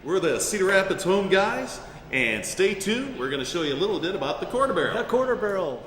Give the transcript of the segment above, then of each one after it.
We're the Cedar Rapids home guys, and stay tuned. We're going to show you a little bit about the Quarter Barrel. The Quarter Barrel.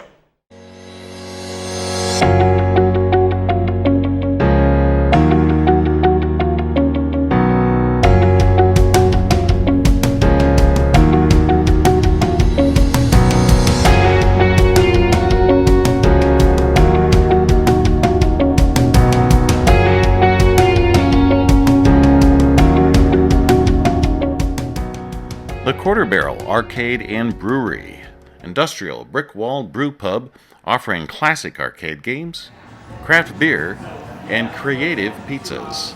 The Quarter Barrel Arcade and Brewery, industrial brick-walled brew pub offering classic arcade games, craft beer, and creative pizzas.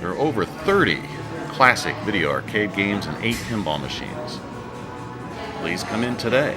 There are over 30 classic video arcade games and 8 pinball machines. Please come in today.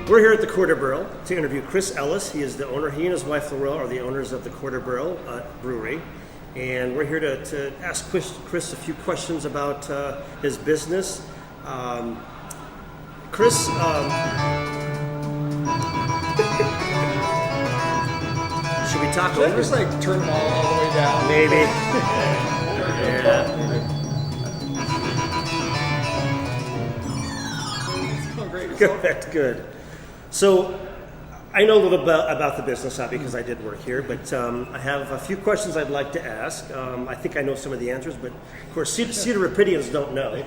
We're here at the Quarter Barrel to interview Chris Ellis. He is the owner. He and his wife Laurel are the owners of the Quarter Barrel Brewery. And we're here to ask Chris a few questions about his business. Chris, should we talk Should I over? just like turn them all the way down? Maybe. Yeah. It's going great. Good. That's good. So, I know a little bit about the business, not because I did work here, but I have a few questions I'd like to ask. I think I know some of the answers, but of course, Cedar Rapidians don't know,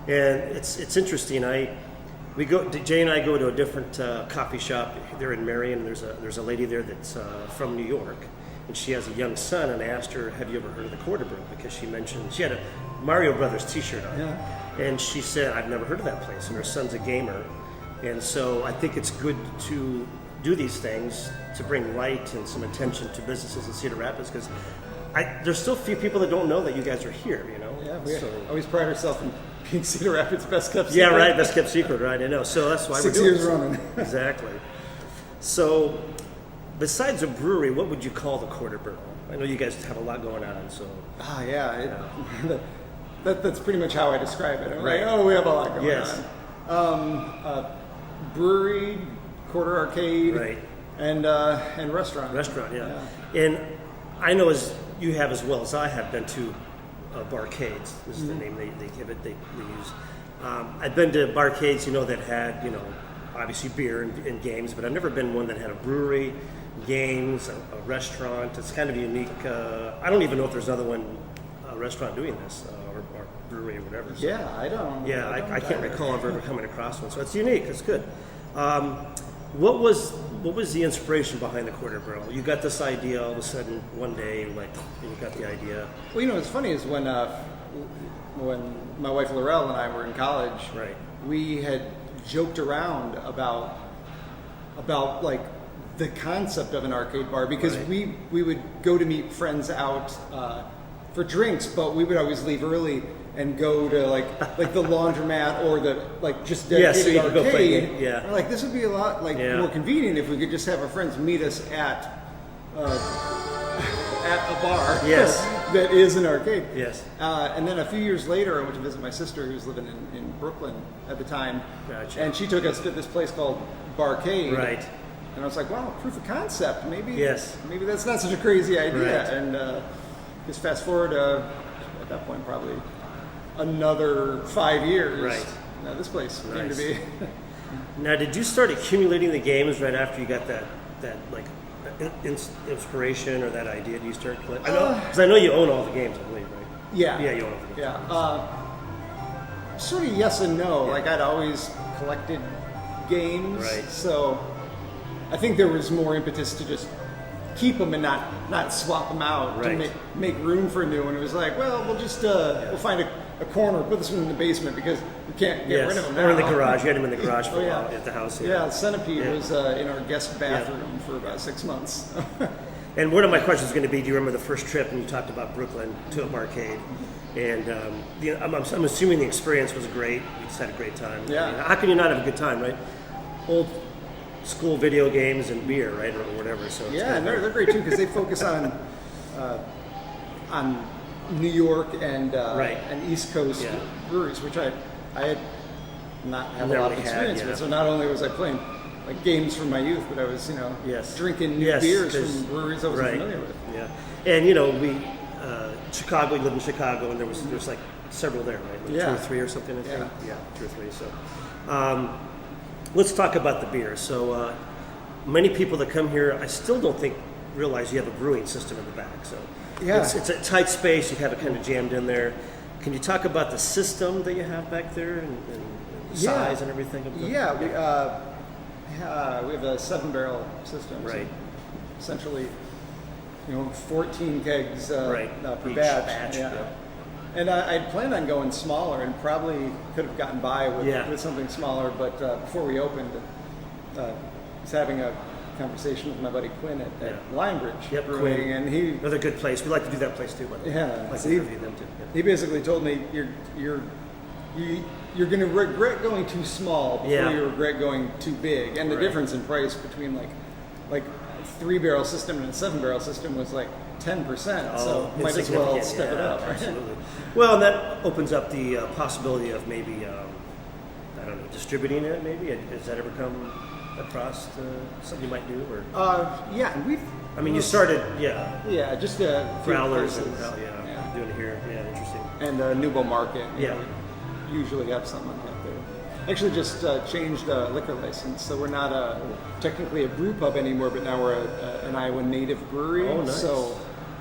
and it's interesting. Jay and I go to a different coffee shop there in Marion. There's a lady there that's from New York, and she has a young son. And I asked her, "Have you ever heard of the Quarter Barrel?" Because she mentioned she had a Mario Brothers T-shirt on, and she said, "I've never heard of that place." And her son's a gamer. And so I think it's good to do these things to bring light and some attention to businesses in Cedar Rapids, because there's still a few people that don't know that you guys are here, you know? Yeah, we always pride ourselves in being Cedar Rapids' best kept secret. Yeah, right, best kept secret, right, I know. So that's why we're 6 doing years this. running. Exactly. So besides a brewery, what would you call the Quarter Barrel? I know you guys have a lot going on, so. That's pretty much how I describe it. I'm Right. like, oh, we have a lot going Yes. on. Brewery, quarter arcade, Right. and restaurant. Restaurant, yeah. And I know as you have as well as I have been to barcades. This is the name they give it. They use. I've been to barcades, that had obviously beer and games, but I've never been one that had a brewery, games, a restaurant. It's kind of unique. I don't even know if there's another one, a restaurant doing this or brewery or whatever. So. Yeah, I don't. Yeah, I can't either. recall ever coming across one, so it's unique. It's good. What was the inspiration behind the Quarter Barrel? You got this idea all of a sudden one day, like you got the idea. Well, what's funny is when my wife Laurel and I were in college, Right. we had joked around about like the concept of an arcade bar, because Right. we would go to meet friends out for drinks, but we would always leave early and go to like the laundromat or the just Yeah, so dedicated you could go play arcade. game, yeah. We're like, this would be a lot more convenient if we could just have our friends meet us at a bar. Yes. that is an arcade. Yes. And then a few years later, I went to visit my sister, who was living in Brooklyn at the time. Gotcha. And she took us to this place called Barcade. Right. And I was like, wow, proof of concept. Maybe maybe that's not such a crazy idea. Right. And just fast forward, at that point, probably another 5 years. Right. Now this place came to Nice. be. Now, did you start accumulating the games right after you got that inspiration or that idea? Do you start collecting? Because I know you own all the games, I believe, right? Yeah. Yeah, you own all the games. Yeah. Sort of yes and no. Yeah. Like I'd always collected games, Right. so I think there was more impetus to just keep them and not swap them out Right. to make room for a new one. It was like, well, we'll just we'll find a corner, put this one in the basement because we can't get rid of them now. Or in the garage. You had them in the garage for Oh, a yeah. while at the house. Yeah, the Centipede Yeah. was in our guest bathroom for about 6 months. And one of my questions is going to be, do you remember the first trip when you talked about Brooklyn to a barcade? And I'm assuming the experience was great. You just had a great time. Yeah. I mean, how can you not have a good time, right? Old school video games and beer, right, or whatever. So it's Yeah, kind and of they're great too because they focus on New York and Right. and East Coast Yeah. breweries, which I had not had a Never lot of really had, experience yeah. with. So not only was I playing like games from my youth, but I was Yes. drinking new Yes, beers 'cause- from breweries I wasn't right. familiar with. Yeah, and we Chicago. We lived in Chicago, and there's like several there, right? Like Yeah. 2 or 3 or something. I think. Yeah. 2 or 3. So, let's talk about the beer. So, many people that come here, I still don't think realize you have a brewing system in the back. So, Yeah. it's a tight space. You have it kind of jammed in there. Can you talk about the system that you have back there and size and everything? Of the, Yeah, we have a 7-barrel system. So Right. essentially, 14 kegs Right. Per Each batch. yeah. And I'd planned on going smaller and probably could have gotten by with something smaller, but before we opened, I was having a conversation with my buddy Quinn at Linebridge Yep, Brewing, Quinn. and he Another good place. We like to do that place too. But Yeah, like so to interview them too. Yeah. he basically told me you're going to regret going too small before Yeah. you regret going too big, and the Right. difference in price between like a 3-barrel system and a 7-barrel system was like 10%. So might as well Insignificant, step it yeah, up. Right? Absolutely. Well, and that opens up the possibility of maybe I don't know, distributing it. Maybe has that ever come across something you might do? Or Yeah, and we've. I mean, you started, Yeah, just a few growlers and places. doing it here. Yeah, interesting. And Newbo Market. Yeah. We usually have something like that there. Actually, just changed liquor license, so we're not technically a brew pub anymore, but now we're an Iowa native brewery. Oh, nice.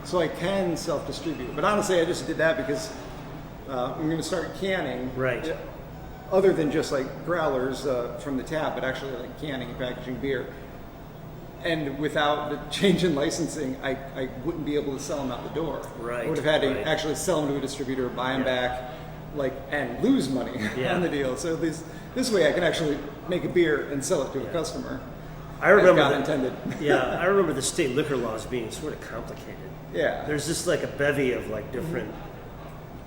So I can self-distribute. But honestly, I just did that because I'm going to start canning. Right. Other than just like growlers from the tap, but actually like canning and packaging beer. And without the change in licensing, I wouldn't be able to sell them out the door. Right, I would have had to right. actually sell them to a distributor, buy them back, and lose money Yeah. on the deal. So this way I can actually make a beer and sell it to a customer. I remember God that- intended. Yeah, I remember the state liquor laws being sort of complicated. Yeah. There's just like a bevy of like different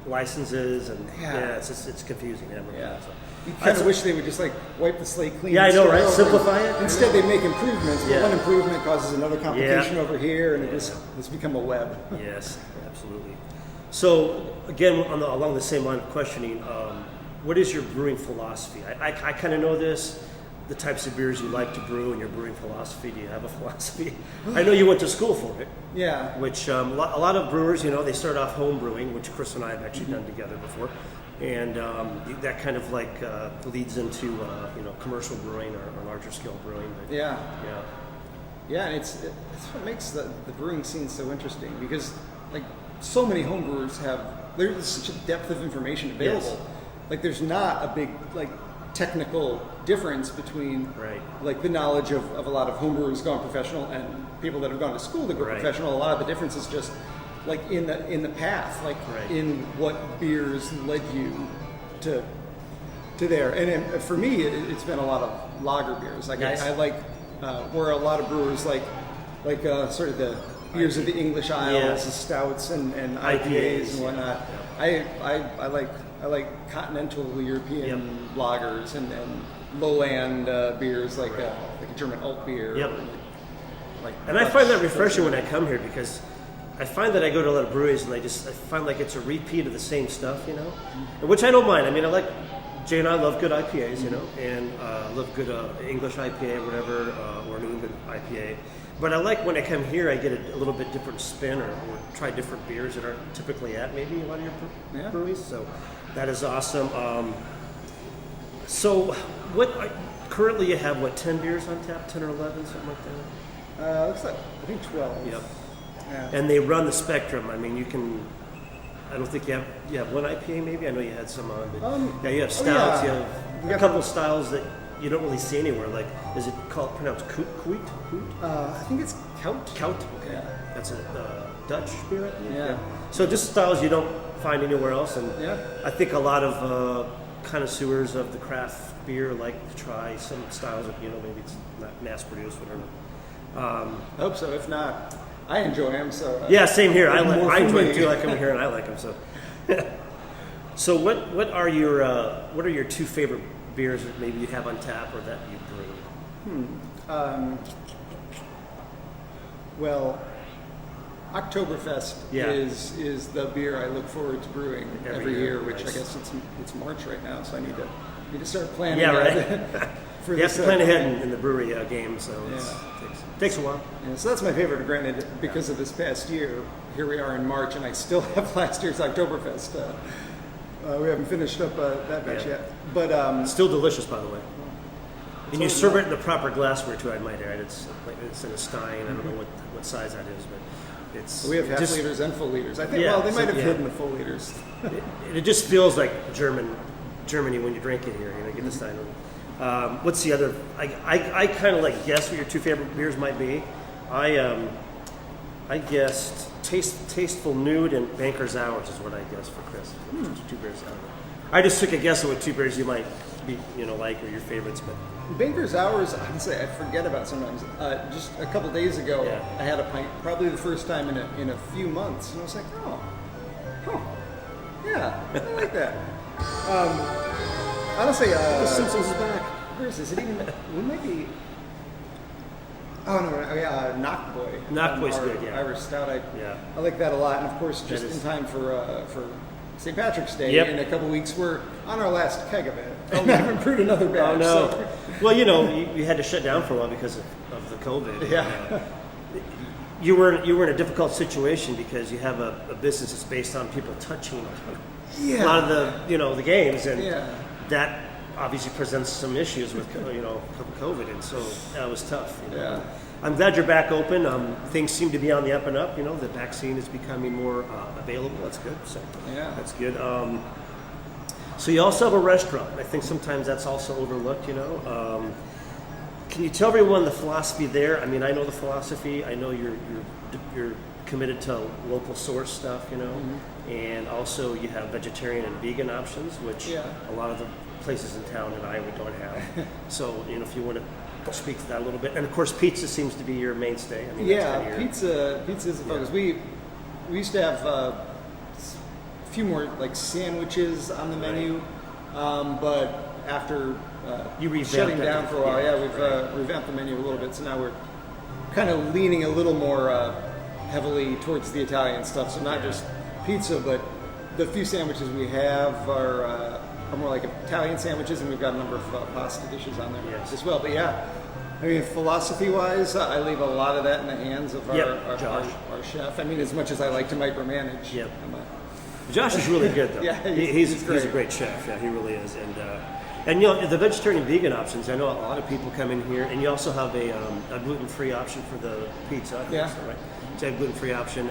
licenses, and Yeah. it's confusing. I remember Yeah. that, so. You kind of wish they would just like wipe the slate clean. Yeah, I and know, start right? over. Simplify it. Instead, they make improvements. But Yeah. one improvement causes another complication Yeah. over here, and Yeah. it's become a web. Yes, absolutely. So again, along the same line of questioning, what is your brewing philosophy? I kind of know this, the types of beers you like to brew and your brewing philosophy. Do you have a philosophy? I know you went to school for it, Yeah. which a lot of brewers, they start off home brewing, which Chris and I have actually done together before. And that kind of like leads into commercial brewing or larger scale brewing. But, Yeah. yeah. Yeah, and it's what makes the brewing scene so interesting because like so many home brewers there's such a depth of information available. Yes. Like there's not a big like technical difference between Right. like the knowledge of a lot of home brewers gone professional and people that have gone to school to go Right. professional. A lot of the difference is just like in the path, like Right. in what beers led you to there. And for me, it's been a lot of lager beers. Like Yes. I like where a lot of brewers like sort of the beers of the English Isles, Yes. the stouts and IPAs, IPAs and whatnot. yeah. I like continental European lagers and lowland beers like a German alt beer. Yep. Like And I find that refreshing when I come here because I find that I go to a lot of breweries and I find like it's a repeat of the same stuff, which I don't mind. I mean, Jay and I love good IPAs, and love good English IPA or whatever, or New England IPA. But I like when I come here, I get a little bit different spin or try different beers that aren't typically at maybe a lot of your breweries. So that is awesome. So currently you have 10 beers on tap, 10 or 11, something like that? Looks like, I think 12. Yep. Yeah. And they run the spectrum. I mean, you can. I don't think you have one IPA maybe. I know you had some on, but you have stouts. yeah. You have a couple of styles that you don't really see anywhere. Like, is it pronounced Koet? I think it's Kout. Kout. Okay, Yeah. that's a Dutch beer. I think. Yeah. So just styles you don't find anywhere else, and Yeah. I think a lot of connoisseurs of the craft beer like to try some styles that maybe it's not mass produced, whatever. I hope so. If not, I enjoy them. So Yeah, same here. I more enjoy for them me. too. I come here and I like them. So, so what are your two favorite beers that maybe you have on tap or that you brew? Well, Oktoberfest Yeah. is the beer I look forward to brewing Every every year, year, which nice. I guess it's March right now, so I need to start planning. Yeah, right. For You have this, to plan ahead in the brewery game, so it Yeah. takes a while. Yeah, so that's my favorite. Granted, because of this past year, here we are in March, and I still have last year's Oktoberfest. We haven't finished up that batch Yeah. yet, but Still delicious, by the way. And you always serve nice. it in the proper glassware too. I might add, it's in a stein. I don't know what size that is, but it's. we have half just- liters and full liters. I think. Yeah, well, they might so- have yeah. hidden the full liters. It just feels like Germany when you drink it here. You get the stein. What's the other? I kind of like guess what your two favorite beers might be. I guessed Tasteful Nude and Banker's Hours is what I guessed for Chris. Two beers. I just took a guess at what two beers you might be like or your favorites, but. Banker's Hours, honestly, I forget about sometimes. Just a couple days ago, Yeah. I had a pint, probably the first time in a few months, and I was like, yeah, I like that. Honestly, The Simpsons is back. where is this? Is it even? We might be. Oh no, yeah, Knock Boy. Knock Boy's our good, yeah. Irish stout. Yeah. I like that a lot, and of course, just is- in time for St. Patrick's Day. Yep. In a couple weeks, we're on our last keg of it. Oh, we haven't brewed another batch. Oh no. So. Well, you had to shut down for a while because of the COVID. Yeah. You were in a difficult situation because you have a business that's based on people touching a lot of the games, and Yeah. that obviously presents some issues with COVID, and so that was tough. Yeah. I'm glad you're back open. Things seem to be on the up and up. The vaccine is becoming more available. That's good. So Yeah. that's good. So you also have a restaurant. I think sometimes that's also overlooked. Can you tell everyone the philosophy there? I mean, I know the philosophy. I know you're committed to local source stuff. And also you have vegetarian and vegan options, which Yeah. a lot of the places in town in Iowa don't have. So if you want to speak to that a little bit, and of course pizza seems to be your mainstay. I mean, that's Yeah, kind of your- pizza is the focus. We used to have a few more like sandwiches on the menu, but after You revamped shutting it, down for a while, yeah, we've revamped the menu a little bit. So now we're kind of leaning a little more heavily towards the Italian stuff. So not just pizza, but the few sandwiches we have are more like Italian sandwiches, and we've got a number of pasta dishes on there Yes. as well. But yeah, I mean, philosophy-wise, I leave a lot of that in the hands of Yep, Josh. our chef. I mean, as much as I like to micromanage. Yep. I'm Josh is really good though. Yeah, he's he's a great. great chef. Yeah, he really is. And the vegetarian and vegan options. I know a lot of people come in here, and you also have a gluten-free option for the pizza. I think Yeah. so, right? So you have a gluten-free option.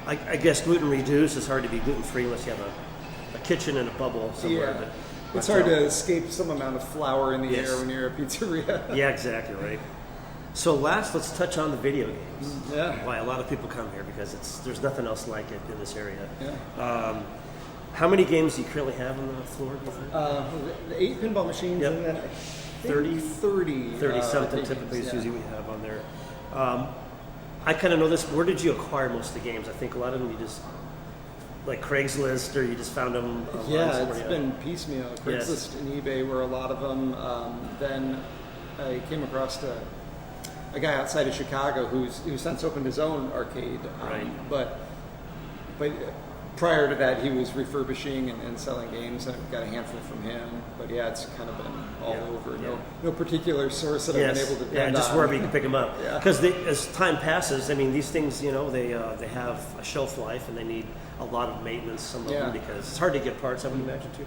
I guess gluten reduced. It's hard to be gluten-free unless you have a kitchen and a bubble somewhere. Yeah. But It's hard to escape some amount of flour in the Yes. air when you're at a pizzeria. Yeah, exactly right. So let's touch on the video games. Yeah. Why a lot of people come here because there's nothing else like it in this area. Yeah. How many games do you currently have on the floor? Do you think? The 8 pinball machines, Yep. and then 30? 30. 30 something arcade typically games, is yeah. usually what you have on there. I kind of know this. Where did you acquire most of the games? I think a lot of them you just like Craigslist, or you just found them online Yeah, somewhere, it's been piecemeal. Yes. Craigslist and eBay were a lot of them. Then I came across a guy outside of Chicago who's since opened his own arcade. Right. But prior to that, he was refurbishing and selling games, and I got a handful from him. But yeah, it's kind of been all Yeah, over. yeah. No particular source that I've been able to depend just on. wherever you can pick them up. Yeah. Because as time passes, I mean, these things, they have a shelf life, and they need a lot of maintenance. Some of Yeah. them because it's hard to get parts. I would imagine too,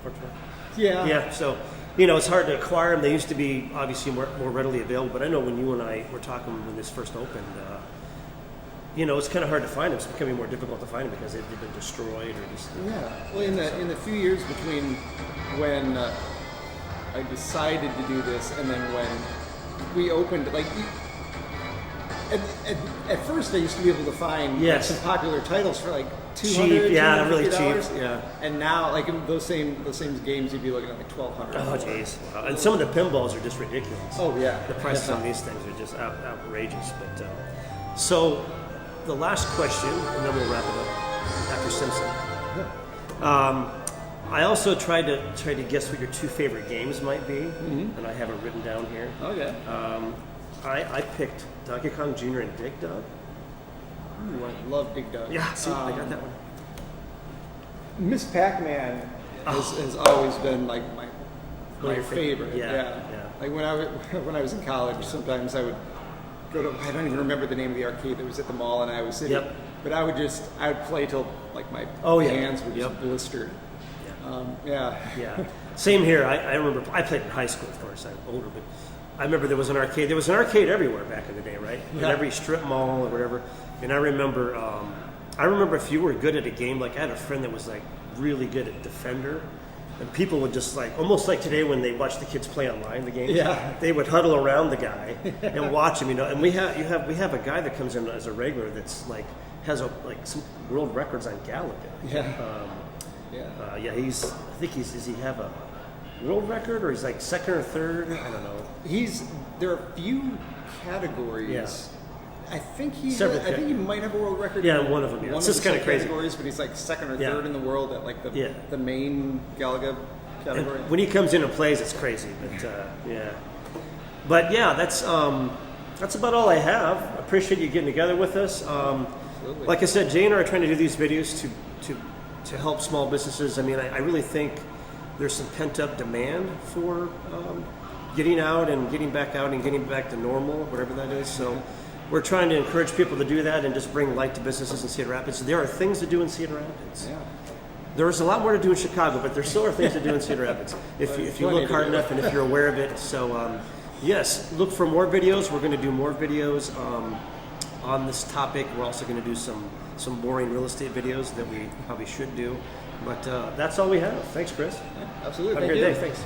probably. Yeah. Yeah. So, it's hard to acquire them. They used to be obviously more readily available, but I know when you and I were talking when this first opened, it's kind of hard to find them. It's becoming more difficult to find them because they've been destroyed or just. Yeah. Well, in the few years between when I decided to do this and then when we opened, like. At first, I used to be able to find some popular titles for like $200, really cheap, yeah. And now, like in those same games, you'd be looking at like $1,200. Oh, jeez! Wow. And some of the pinballs are just ridiculous. Oh yeah, the prices on these things are just outrageous. But so, the last question, and then we'll wrap it up after Simpson. I also tried to guess what your 2 favorite games might be, and I have it written down here. Okay. I picked Donkey Kong Jr. and Dig Dug. Ooh, I love Dig Dug. Yeah, see, I got that one. Miss Pac-Man has always been like my favorite. Yeah. Like when I was in college, sometimes I would go to, I don't even remember the name of the arcade that was at the mall in Iowa City. Yep. But I would play till like my hands were just blistered. Yeah. Same here. I remember I played in high school, of course. I'm older, but I remember there was an arcade. There was an arcade everywhere back in the day, right? In every strip mall or whatever. And I remember if you were good at a game, like I had a friend that was like really good at Defender, and people would just like almost like today when they watch the kids play online the games. Yeah. They would huddle around the guy and watch him, And we have a guy that comes in as a regular that's like has some world records on Galaga. Does he have a world record, or he's like second or third? I don't know. There are a few categories. Yeah. I think he might have a world record. Yeah, one of them. Yeah. It's just kind of crazy. Categories, but he's like second or third in the world at like the main Galaga category. And when he comes in and plays, it's crazy. But that's about all I have. I appreciate you getting together with us. Absolutely. Like I said, Jay and I are trying to do these videos to help small businesses. I mean, I really think there's some pent-up demand for getting out and getting back out and getting back to normal, whatever that is. So we're trying to encourage people to do that and just bring light to businesses in Cedar Rapids. There are things to do in Cedar Rapids. Yeah. There's a lot more to do in Chicago, but there still are things to do in Cedar Rapids if you look hard enough and if you're aware of it. So yes, look for more videos. We're going to do more videos on this topic. We're also going to do some boring real estate videos that we probably should do. But that's all we have. Thanks, Chris. Yeah, absolutely. Have a great day. Thanks.